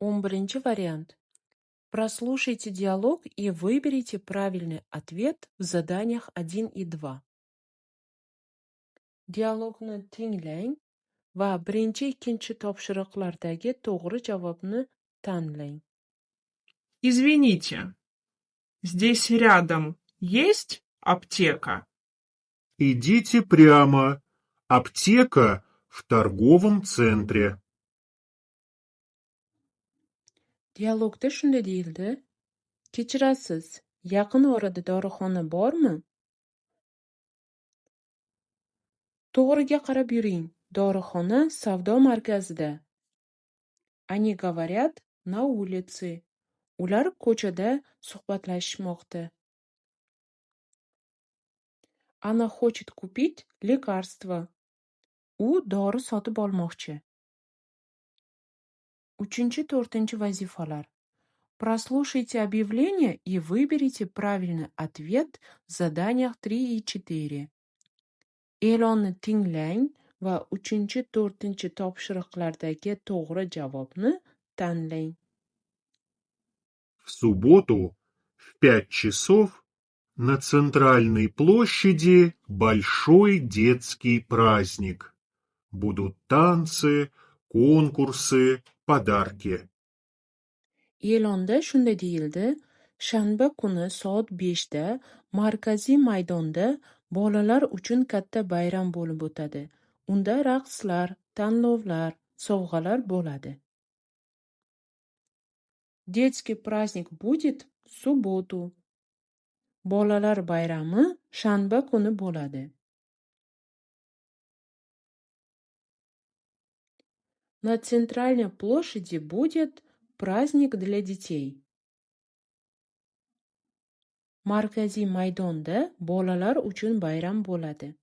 11 вариант. Прослушайте диалог и выберите правильный ответ в заданиях 1 и 2. Dialogni tinglang va birinchi-ikkinchi topshiriqlardagi to'g'ri javobni tanlang. Извините, здесь рядом есть аптека? Идите прямо. Аптека в торговом центре. Dialogda shunday deyildi: Kechirasiz, yaqin orada dorixona bormi? To'g'riga qarab yuring. Dorixona savdo markazida. Они говорят на улице. Ular ko'chada suhbatlashmoqda. Она хочет купить лекарство. U dori sotib olmoqchi. 3-4 vazifalar. Прослушайте объявление и выберите правильный ответ в заданиях 3 и 4. E'lonni tinglang va 3-4 topshiriqlardagi to'g'ri javobni tanlang. В субботу в 5 часов на центральной площади большой детский праздник. Будут танцы, конкурсы, подарки. E'londa shunday deyildi: Shanba kuni soat 5 da markaziy maydonda bolalar uchun katta bayram bo'lib o'tadi. Unda raqslar, tanlovlar, sovg'alar bo'ladi. Детский праздник будет в субботу. Bolalar bayrami shanba kuni bo'ladi. На центральной площади будет праздник для детей. Markaziy maydonda bolalar uchun bayram bo'ladi.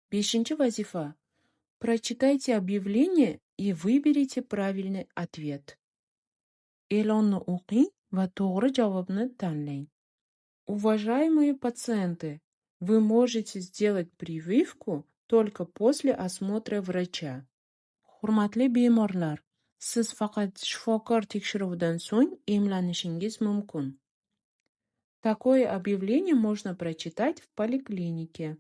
5 vazifa. Прочитайте объявление и выберите правильный ответ. E'lonni o'qing va to'g'ri javobni tanlang. Уважаемые пациенты, вы можете сделать прививку только после осмотра врача. Hurmatli bemorlar, siz faqat shifokor tekshiruvidan so'ng emlanishingiz mumkin. Такое объявление можно прочитать в поликлинике.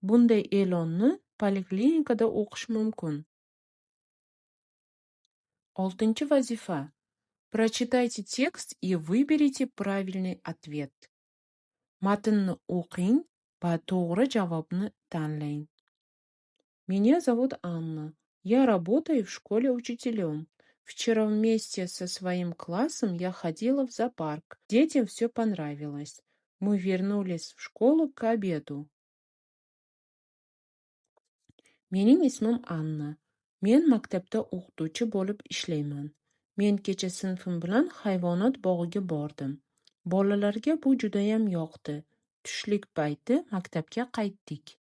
Bunday e'lonni poliklinikada o'qish mumkin. 6 vazifa. Прочитайте текст и выберите правильный ответ. Matnni o'qing va to'g'ri javobni tanlang. Меня зовут Анна. Я работаю в школе учителем. Вчера вместе со своим классом я ходила в зоопарк. Детям все понравилось. Мы вернулись в школу к обеду. Mening ismim Anna. Men maktabda o'qituvchi bo'lib ishlayman. Men kecha sinfim bilan hayvonot bog'iga bordim. Bolalarga bu judayam yoqdi. Tushlik payti maktabga qaytdik.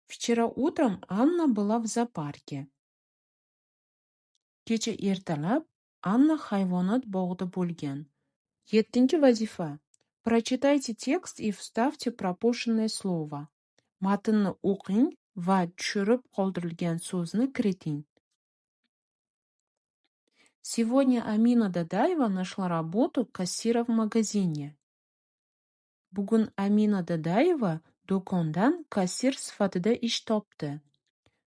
Вчера утром Анна была в зоопарке. Kecha ertalab Anna hayvonot bog'ida bo'lgan. 7 vazifa. Прочитайте текст и вставьте пропущенное слово. Matnni o'qing va tushirib qoldirilgan so'zni kiriting. Сегодня Амина Дадаева нашла работу кассира в магазине. Bugun Amina Dadaeva do'kondan kassir sifatida ish topdi.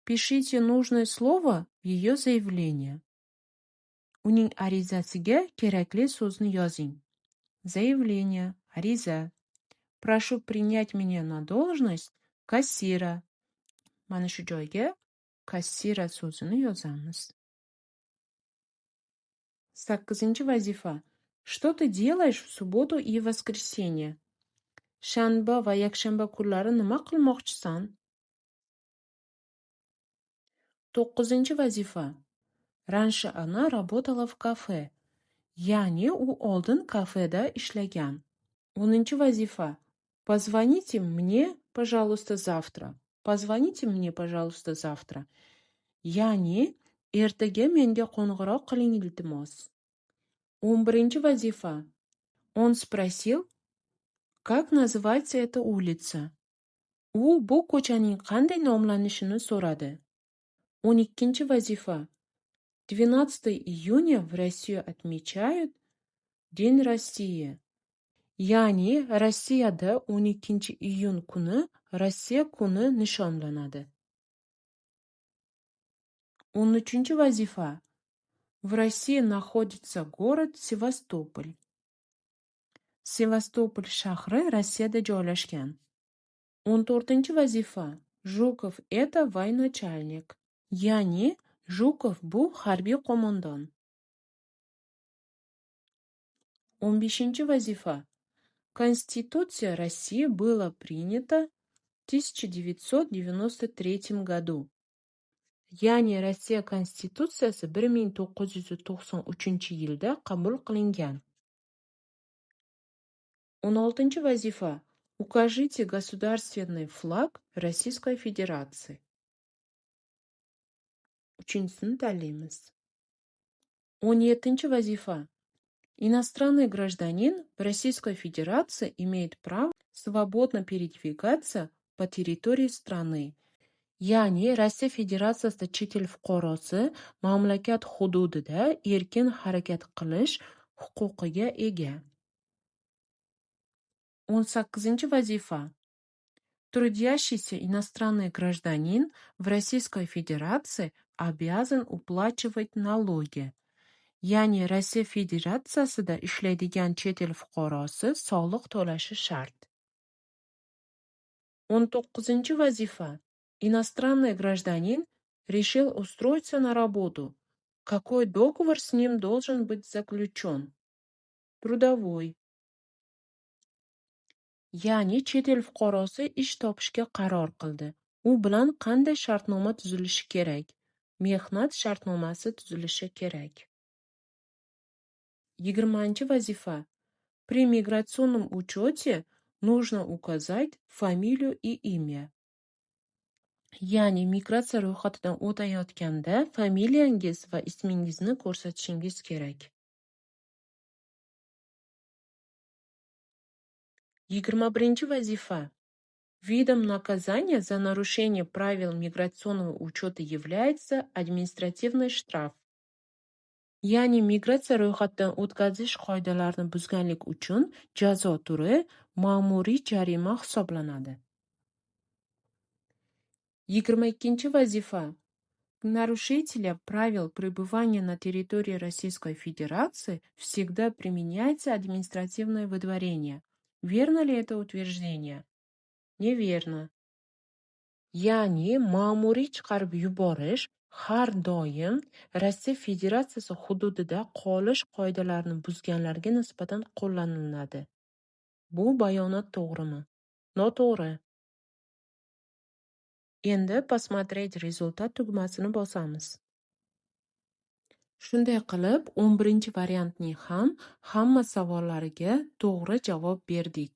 Пишите нужное слово в ее заявление. Uning arizasiga kerakli so'zni yozing. Заявление, ariza. Прошу принять меня на должность кассира. Mana shu joyga kassira so'zini yozamiz. 8 vazifa. Что ты делаешь в субботу и воскресенье? Shanba va yakshanba kunlari nima qilmoqchisan? 9 vazifa. Раньше она работала в кафе. Ya'ni u oldin kafeda ishlagan. 10 vazifa. Позвоните мне, пожалуйста, завтра. Позвоните мне, пожалуйста, завтра. Ya'ni ertaga menga qo'ng'iroq qiling iltimos. 11 vazifa. Он спросил, как называется эта улица? U bu ko'chaning qanday nomlanishini so'radi. 12 vazifa. 12 июня в России отмечают День России. Ya'ni Rossiyada 12 iyun kuni Rossiya kuni nishonlanadi. 13 vazifa. В России находится город Sevastopol. Sevastopol shahri Rossiyada joylashgan. 14 vazifa. Жуков — это военачальник. Ya'ni Жуков bu harbiy qo'mondon. 15 vazifa. Конституция России была принята в 1993 году. Ya'ni Rossiya Konstitutsiyasi 1993-yilda qabul qilingan. 16 vazifa. Укажите государственный флаг Российской Федерации. Uchinchisini tanlaymiz. 17 vazifa. Иностранный гражданин в Российской Федерации имеет право свободно передвигаться по территории страны. Ya'ni Rossiya Federatsiyasida chet el fuqarosi mamlakat hududida erkin harakat qilish huquqiga ega. 18 vazifa. Трудящийся иностранный гражданин в Российской Федерации обязан уплачивать налоги. Ya'ni Rossiya Federatsiyasida ishlaydigan chet el fuqarosi soliq to'lashi shart. 19 vazifa. Иностранный гражданин решил устроиться на работу. Какой договор с ним должен быть заключен? Трудовой. Ya'ni chet el fuqarosi ish topishga qaror qildi. U bilan qanday shartnoma tuzilishi kerak? Mehnat shartnomasi tuzilishi kerak. 20 vazifa. При миграционном учете нужно указать фамилию и имя. Ya'ni migratsiya ro'yxatidan o'tayotganda familiyangiz va ismingizni ko'rsatishingiz kerak. 21 vazifa. Видом наказания за нарушение правил миграционного учета является административный штраф. Ya'ni migratsiya ro'yxatidan o'tkazish qoidalarini buzganlik uchun jazo turi ma'muriy jarima hisoblanadi. 22 vazifa. К нарушителям правил пребывания на территории Российской Федерации всегда применяется административное выдворение. Верно ли это утверждение? Neverno. Ya'ni ma'muriy chiqarib yuborish har doim Rossiya Federatsiyasi hududida qolish qoidalarini buzganlarga nisbatan qo'llaniladi. Bu bayonot to'g'rimi? Noto'g'ri. Endi посмотреть rezultat tugmasini bosamiz. Shunday qilib, 11 variantning ham hamma savollariga to'g'ri javob berdik.